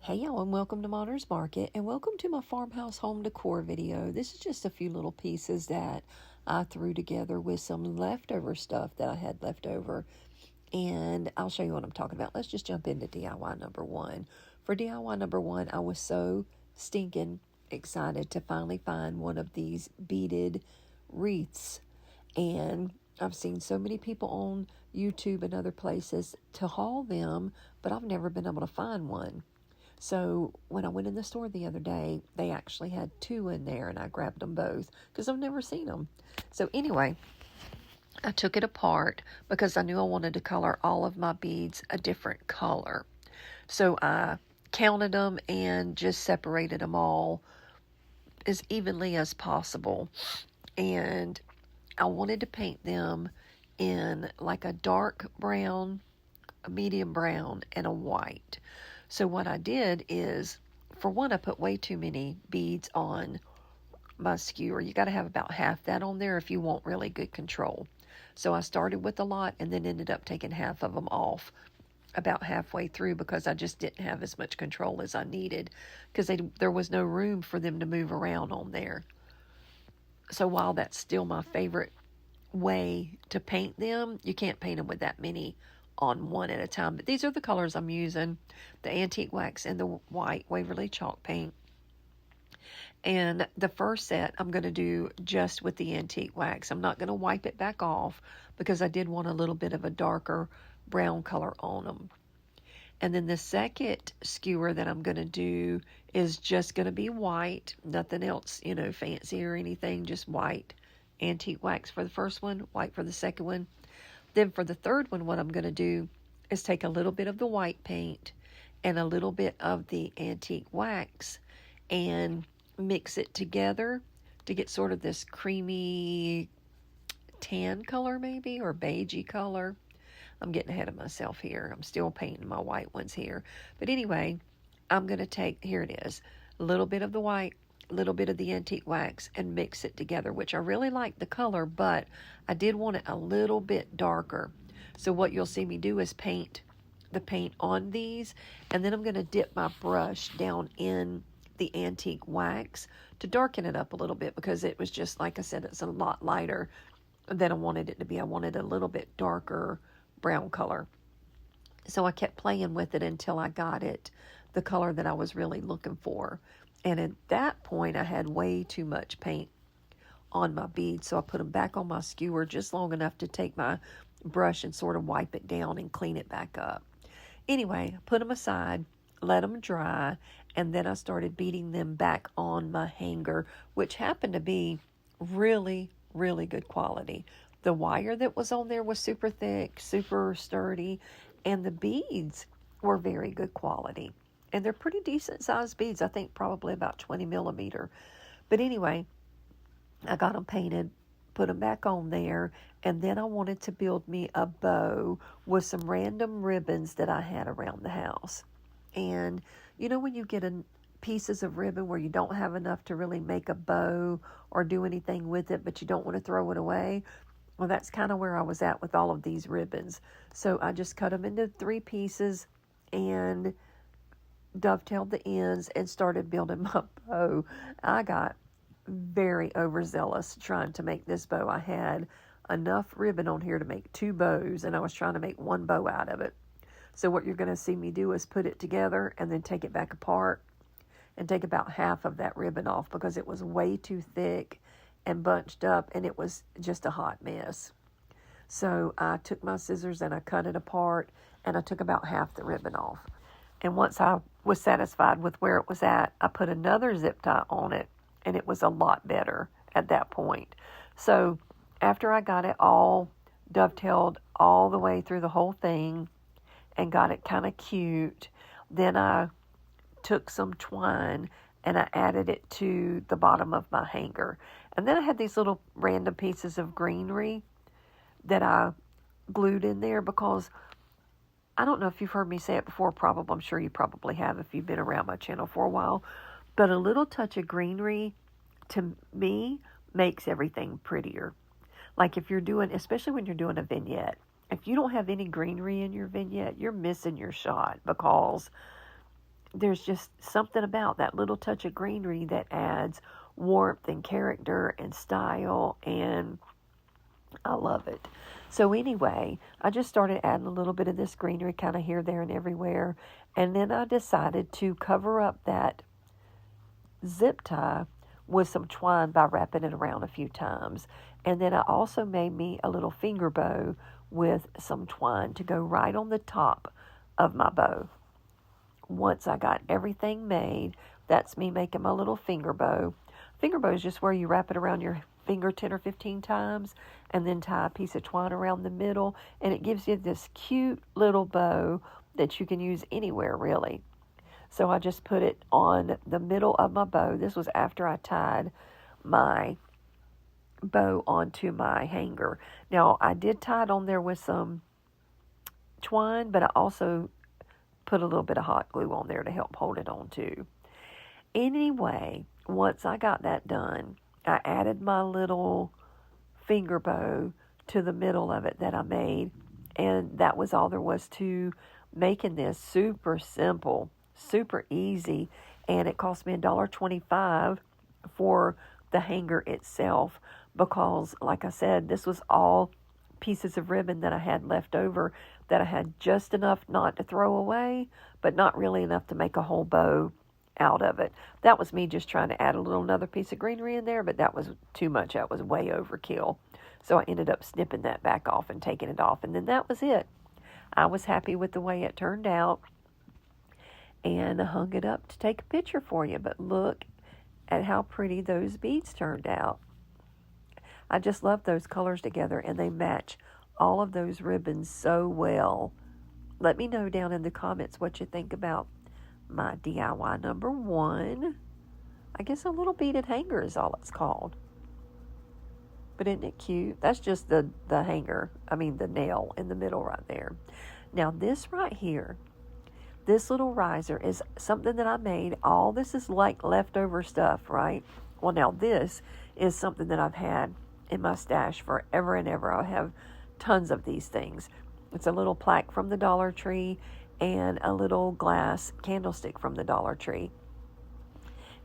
Hey y'all, and welcome to Monter's Market, and welcome to my Farmhouse Home Decor video. This is just a few little pieces that I threw together with some leftover stuff that I had left over, and I'll show you what I'm talking about. Let's just jump into DIY number one. For DIY number one, I was so stinking excited to finally find one of these beaded wreaths, and I've seen so many people on YouTube and other places to haul them, but I've never been able to find one. So when I went in the store the other day, they actually had two in there, and I grabbed them both because I've never seen them. So anyway, I took it apart because I knew I wanted to color all of my beads a different color. So I counted them and just separated them all as evenly as possible. And I wanted to paint them in like a dark brown, a medium brown, and a white. So what I did is, for one, I put way too many beads on my skewer. You got to have about half that on there if you want really good control. So I started with a lot and then ended up taking half of them off about halfway through because I just didn't have as much control as I needed because there was no room for them to move around on there. So while that's still my favorite way to paint them, you can't paint them with that many on one at a time. But these are the colors I'm using: the antique wax and the white Waverly chalk paint. And the first set I'm going to do just with the antique wax. I'm not going to wipe it back off because I did want a little bit of a darker brown color on them. And then the second skewer that I'm going to do is just going to be white, nothing else, fancy or anything, just white. Antique wax for the first one, white for the second one. Then for the third one, what I'm going to do is take a little bit of the white paint and a little bit of the antique wax and mix it together to get sort of this creamy tan color maybe, or beigey color. I'm getting ahead of myself here. I'm still painting my white ones here. But anyway, I'm going to take, here it is, a little bit of the white, a little bit of the antique wax, and mix it together, which I really like the color, but I did want it a little bit darker. So what you'll see me do is paint the paint on these, and then I'm going to dip my brush down in the antique wax to darken it up a little bit because it was just, like I said, it's a lot lighter than I wanted it to be. I wanted a little bit darker brown color. So I kept playing with it until I got it the color that I was really looking for. And at that point, I had way too much paint on my beads, so I put them back on my skewer just long enough to take my brush and sort of wipe it down and clean it back up. Anyway, put them aside, let them dry, and then I started beading them back on my hanger, which happened to be really, really good quality. The wire that was on there was super thick, super sturdy, and the beads were very good quality. And they're pretty decent sized beads. I think probably about 20 millimeter. But anyway, I got them painted, put them back on there, and then I wanted to build me a bow with some random ribbons that I had around the house. And when you get pieces of ribbon where you don't have enough to really make a bow or do anything with it, but you don't want to throw it away, well, that's kind of where I was at with all of these ribbons. So I just cut them into 3 pieces and dovetailed the ends and started building my bow. I got very overzealous trying to make this bow. I had enough ribbon on here to make 2 bows, and I was trying to make 1 bow out of it. So what you're going to see me do is put it together and then take it back apart and take about half of that ribbon off because it was way too thick and bunched up, and it was just a hot mess. So I took my scissors and I cut it apart, and I took about half the ribbon off. And once I was satisfied with where it was at, I put another zip tie on it, and it was a lot better at that point. So after I got it all dovetailed all the way through the whole thing and got it kind of cute, then I took some twine and I added it to the bottom of my hanger. And then I had these little random pieces of greenery that I glued in there because I don't know if you've heard me say it before. I'm sure you probably have if you've been around my channel for a while. But a little touch of greenery, to me, makes everything prettier. Like if you're doing, especially when you're doing a vignette, if you don't have any greenery in your vignette, you're missing your shot because there's just something about that little touch of greenery that adds warmth and character and style, and I love it. So anyway, I just started adding a little bit of this greenery kind of here, there, and everywhere. And then I decided to cover up that zip tie with some twine by wrapping it around a few times. And then I also made me a little finger bow with some twine to go right on the top of my bow. Once I got everything made, that's me making my little finger bow. Finger bow is just where you wrap it around your finger 10 or 15 times and then tie a piece of twine around the middle, and it gives you this cute little bow that you can use anywhere, really. So I just put it on the middle of my bow. This was after I tied my bow onto my hanger. Now, I did tie it on there with some twine, but I also put a little bit of hot glue on there to help hold it on too. Anyway, once I got that done, I added my little finger bow to the middle of it that I made, and that was all there was to making this. Super simple, super easy, and it cost me $1.25 for the hanger itself because, like I said, this was all pieces of ribbon that I had left over that I had just enough not to throw away, but not really enough to make a whole bow out of it. That was me just trying to add another piece of greenery in there, but that was too much. That was way overkill. So I ended up snipping that back off and taking it off, and then that was it. I was happy with the way it turned out, and I hung it up to take a picture for you. But look at how pretty those beads turned out. I just love those colors together, and they match all of those ribbons so well. Let me know down in the comments what you think about my DIY number 1. I guess a little beaded hanger is all it's called. But isn't it cute? That's just the hanger. I mean the nail in the middle right there. Now this right here, this little riser is something that I made. All this is like leftover stuff, right? Well, now this is something that I've had in my stash forever and ever. I have tons of these things. It's a little plaque from the Dollar Tree and a little glass candlestick from the Dollar Tree.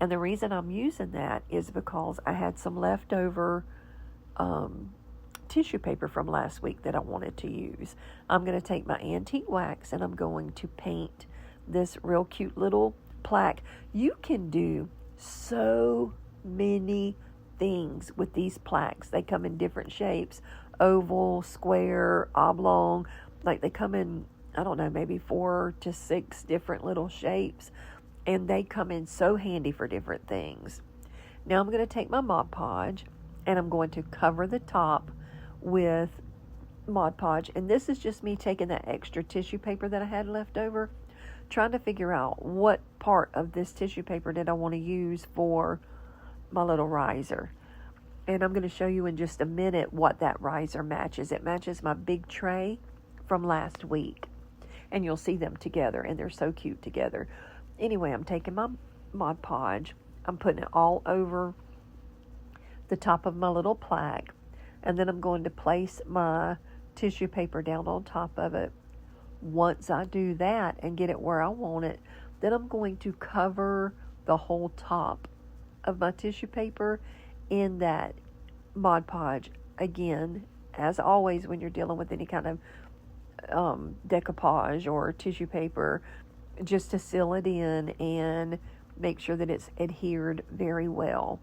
And the reason I'm using that is because I had some leftover tissue paper from last week that I wanted to use. I'm going to take my antique wax and I'm going to paint this real cute little plaque. You can do so many things with these plaques. They come in different shapes: oval, square, oblong. Like they come in, I don't know, maybe 4 to 6 different little shapes, and they come in so handy for different things. Now I'm going to take my Mod Podge and I'm going to cover the top with Mod Podge, and this is just me taking that extra tissue paper that I had left over, trying to figure out what part of this tissue paper did I want to use for my little riser. And I'm going to show you in just a minute what that riser matches. It matches my big tray from last week, and you'll see them together, and they're so cute together. Anyway, I'm taking my Mod Podge, I'm putting it all over the top of my little plaque, and then I'm going to place my tissue paper down on top of it. Once I do that and get it where I want it, then I'm going to cover the whole top of my tissue paper in that Mod Podge. Again, as always, when you're dealing with any kind of decoupage or tissue paper, just to seal it in and make sure that it's adhered very well.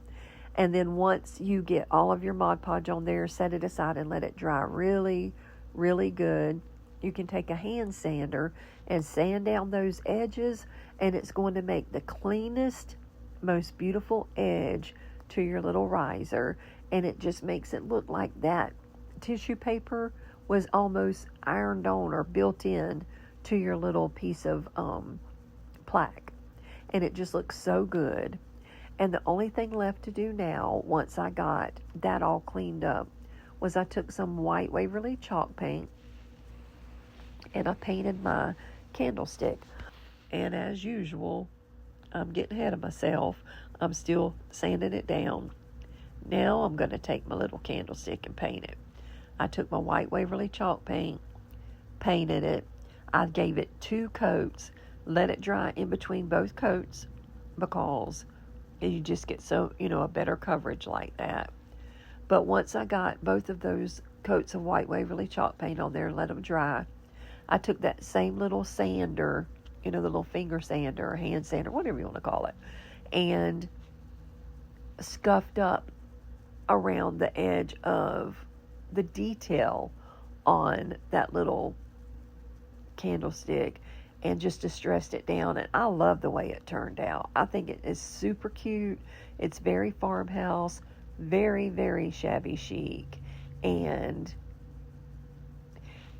And then once you get all of your Mod Podge on there, set it aside and let it dry really, really good. You can take a hand sander and sand down those edges, and it's going to make the cleanest, most beautiful edge to your little riser, and it just makes it look like that tissue paper was almost ironed on or built in to your little piece of plaque, and it just looks so good. And the only thing left to do now, once I got that all cleaned up, was I took some white Waverly chalk paint and I painted my candlestick. And as usual, I'm getting ahead of myself. I'm still sanding it down. Now I'm going to take my little candlestick and paint it. I took my white Waverly chalk paint, painted it. I gave it 2 coats let it dry in between both coats because you just get so, a better coverage like that. But once I got both of those coats of white Waverly chalk paint on there and let them dry, I took that same little sander, the little finger sander or hand sander, whatever you want to call it, and scuffed up around the edge of the detail on that little candlestick and just distressed it down. And I love the way it turned out. I think it is super cute. It's very farmhouse, very, very shabby chic. And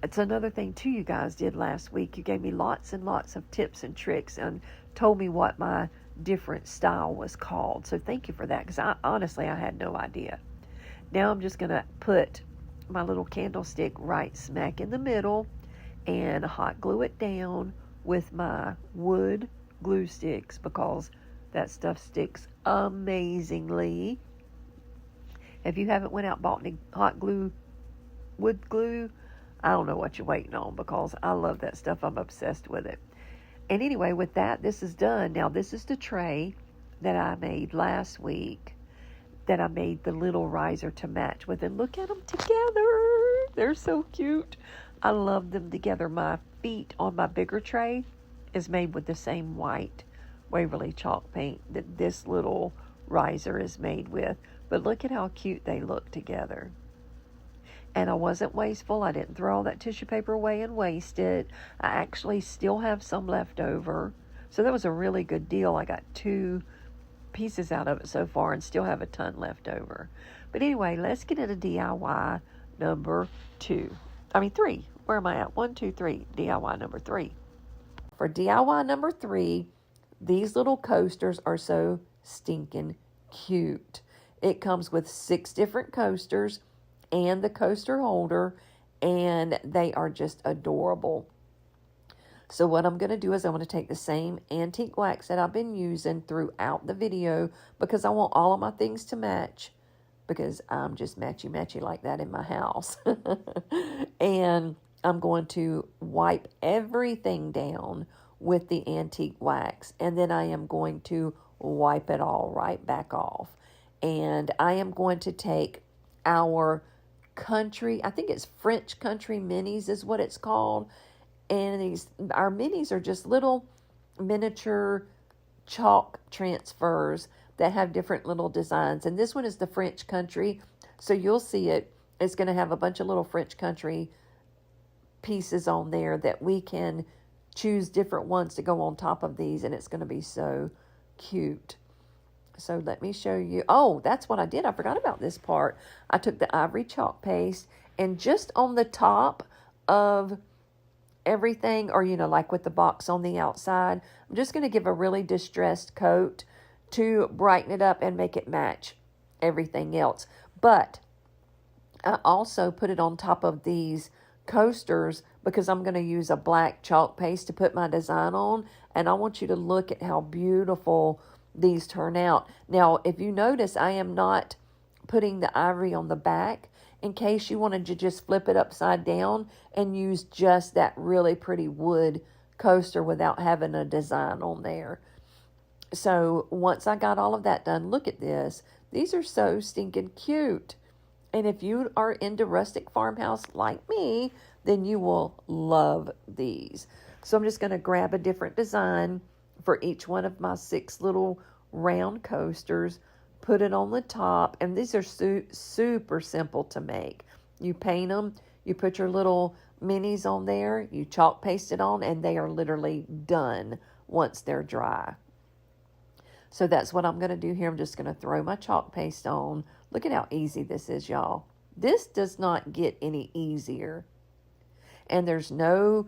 it's another thing too you guys did last week. You gave me lots and lots of tips and tricks and told me what my different style was called. So thank you for that, because honestly I had no idea. Now I'm just going to put my little candlestick right smack in the middle and hot glue it down with my wood glue sticks, because that stuff sticks amazingly. If you haven't went out and bought any hot glue, wood glue, I don't know what you're waiting on, because I love that stuff. I'm obsessed with it. And anyway, with that, this is done. Now, this is the tray that I made last week, that I made the little riser to match with. And look at them together. They're so cute. I love them together. My feet on my bigger tray is made with the same white Waverly chalk paint that this little riser is made with. But look at how cute they look together. And I wasn't wasteful. I didn't throw all that tissue paper away and waste it. I actually still have some left over. So that was a really good deal. I got 2 pieces out of it so far and still have a ton left over. But anyway, let's get into DIY number 3. Where am I at? 1, 2, 3. DIY number 3. For DIY number 3, these little coasters are so stinking cute. It comes with 6 different coasters and the coaster holder, and they are just adorable. So what I'm going to do is I'm going to take the same antique wax that I've been using throughout the video, because I want all of my things to match, because I'm just matchy like that in my house. And I'm going to wipe everything down with the antique wax, and then I am going to wipe it all right back off. And I am going to take our country, I think it's French country minis is what it's called. And our minis are just little miniature chalk transfers that have different little designs. And this one is the French country. So you'll see it. It's going to have a bunch of little French country pieces on there that we can choose different ones to go on top of these. And it's going to be so cute. So let me show you. Oh, that's what I did. I forgot about this part. I took the ivory chalk paste, and just on the top of everything, or, like with the box on the outside, I'm just going to give a really distressed coat to brighten it up and make it match everything else. But I also put it on top of these coasters because I'm going to use a black chalk paste to put my design on. And I want you to look at how beautiful these turn out. Now, if you notice, I am not putting the ivory on the back in case you wanted to just flip it upside down and use just that really pretty wood coaster without having a design on there. So once I got all of that done, look at this. These are so stinking cute. And if you are into rustic farmhouse like me, then you will love these. So I'm just going to grab a different design for each one of my 6 little round coasters, put it on the top, and these are super simple to make. You paint them, you put your little minis on there, you chalk paste it on, and they are literally done once they're dry. So that's what I'm going to do here. I'm just going to throw my chalk paste on. Look at how easy this is, y'all. This does not get any easier. And there's no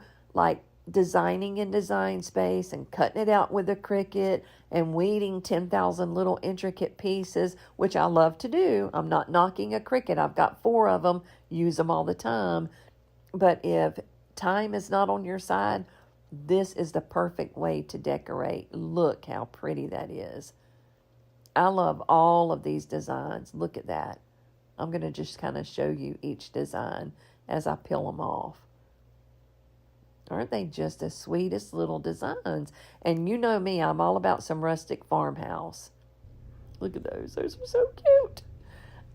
designing in Design Space and cutting it out with a Cricut and weeding 10,000 little intricate pieces, which I love to do. I'm not knocking a Cricut. I've got 4 of them, use them all the time. But if time is not on your side, this is the perfect way to decorate. Look how pretty that is. I love all of these designs. Look at that. I'm going to just kind of show you each design as I peel them off. Aren't they just the sweetest little designs? And you know me, I'm all about some rustic farmhouse. Look at those. Those are so cute.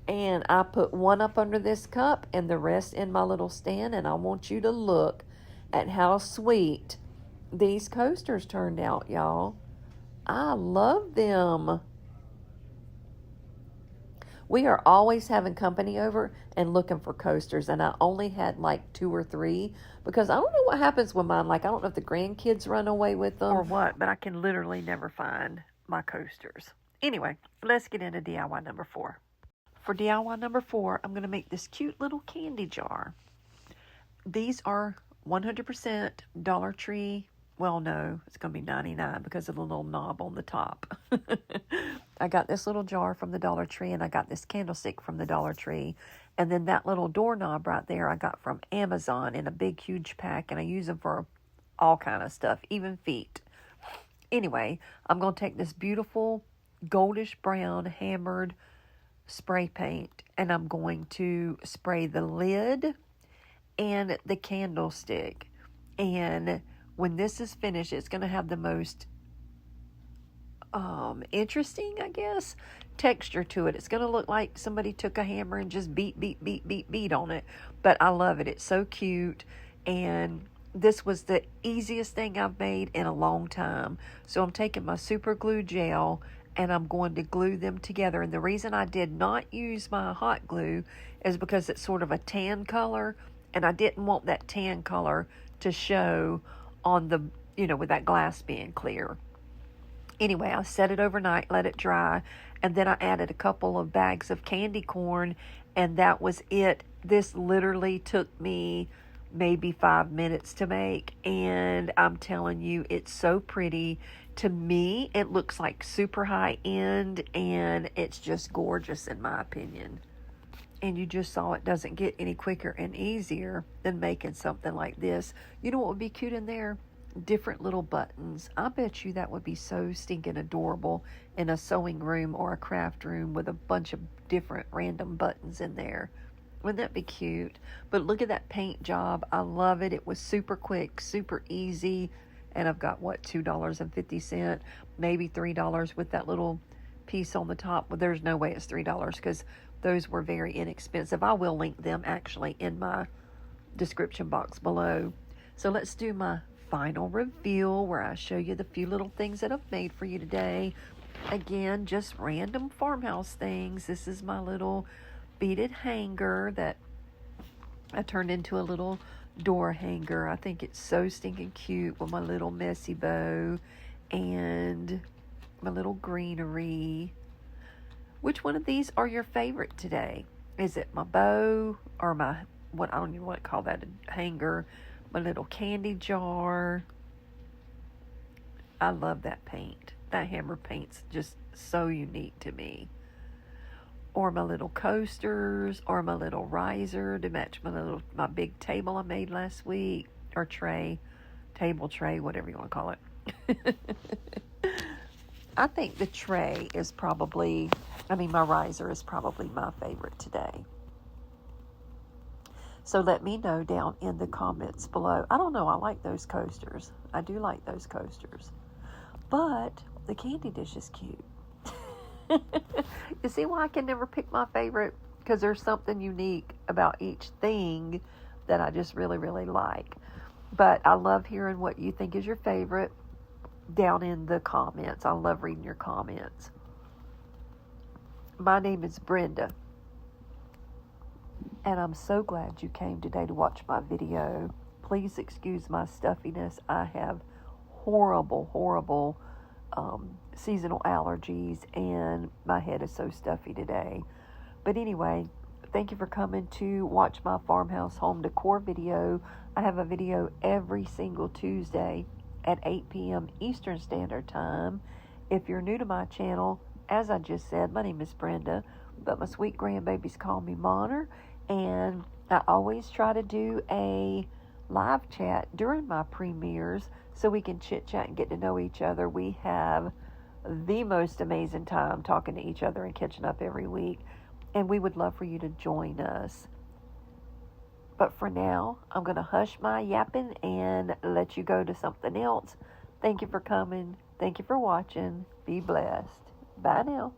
And I put one up under this cup and the rest in my little stand. And I want you to look at how sweet these coasters turned out, y'all. I love them. We are always having company over and looking for coasters, and I only had like 2 or 3 because I don't know what happens with mine. Like, I don't know if the grandkids run away with them or what, but I can literally never find my coasters. Anyway, let's get into DIY number 4. For DIY number 4, I'm going to make this cute little candy jar. These are 100% Dollar Tree. Well, no, it's going to be 99 because of the little knob on the top. I got this little jar from the Dollar Tree, and I got this candlestick from the Dollar Tree. And then that little doorknob right there I got from Amazon in a big, huge pack, and I use them for all kind of stuff, even feet. Anyway, I'm going to take this beautiful goldish brown hammered spray paint, and I'm going to spray the lid and the candlestick. And when this is finished, it's going to have the most interesting, I guess, texture to it. It's going to look like somebody took a hammer and just beat on it. But I love it. It's so cute. And this was the easiest thing I've made in a long time. So I'm taking my super glue gel and I'm going to glue them together. And the reason I did not use my hot glue is because it's sort of a tan color. And I didn't want that tan color to show on the, with that glass being clear. Anyway, I set it overnight, let it dry, and then I added a couple of bags of candy corn, and that was it. This literally took me maybe 5 minutes to make, and I'm telling you, it's so pretty. To me, it looks like super high end, and it's just gorgeous in my opinion. And you just saw it doesn't get any quicker and easier than making something like this. You know what would be cute in there? Different little buttons. I bet you that would be so stinking adorable in a sewing room or a craft room with a bunch of different random buttons in there. Wouldn't that be cute? But look at that paint job. I love it. It was super quick, super easy. And I've got, what, $2.50, maybe $3 with that little piece on the top. Well, there's no way it's $3 because those were very inexpensive. I will link them actually in my description box below. So let's do my final reveal where I show you the few little things that I've made for you today. Again, just random farmhouse things. This is my little beaded hanger that I turned into a little door hanger. I think it's so stinking cute with my little messy bow and my little greenery. Which one of these are your favorite today? Is it my bow or my, what, I don't even want to call that a hanger, my little candy jar? I love that paint. That hammer paint's just so unique to me. Or my little coasters, or my little riser to match my big table I made last week, or table tray, whatever you want to call it. I think the tray is probably, my riser is probably my favorite today. So let me know down in the comments below. I don't know, I like those coasters. I do like those coasters. But the candy dish is cute. You see why I can never pick my favorite? Because there's something unique about each thing that I just really, really like. But I love hearing what you think is your favorite down in the comments. I love reading your comments. My name is Brenda. And I'm so glad you came today to watch my video. Please excuse my stuffiness. I have horrible seasonal allergies, and my head is so stuffy today. But anyway, thank you for coming to watch my Farmhouse Home Decor video. I have a video every single Tuesday at 8 p.m. Eastern Standard Time. If you're new to my channel, as I just said, my name is Brenda, but my sweet grandbabies call me Monner, and I always try to do a live chat during my premieres so we can chit-chat and get to know each other. We have the most amazing time talking to each other and catching up every week, and we would love for you to join us. But for now, I'm going to hush my yapping and let you go to something else. Thank you for coming. Thank you for watching. Be blessed. Bye now.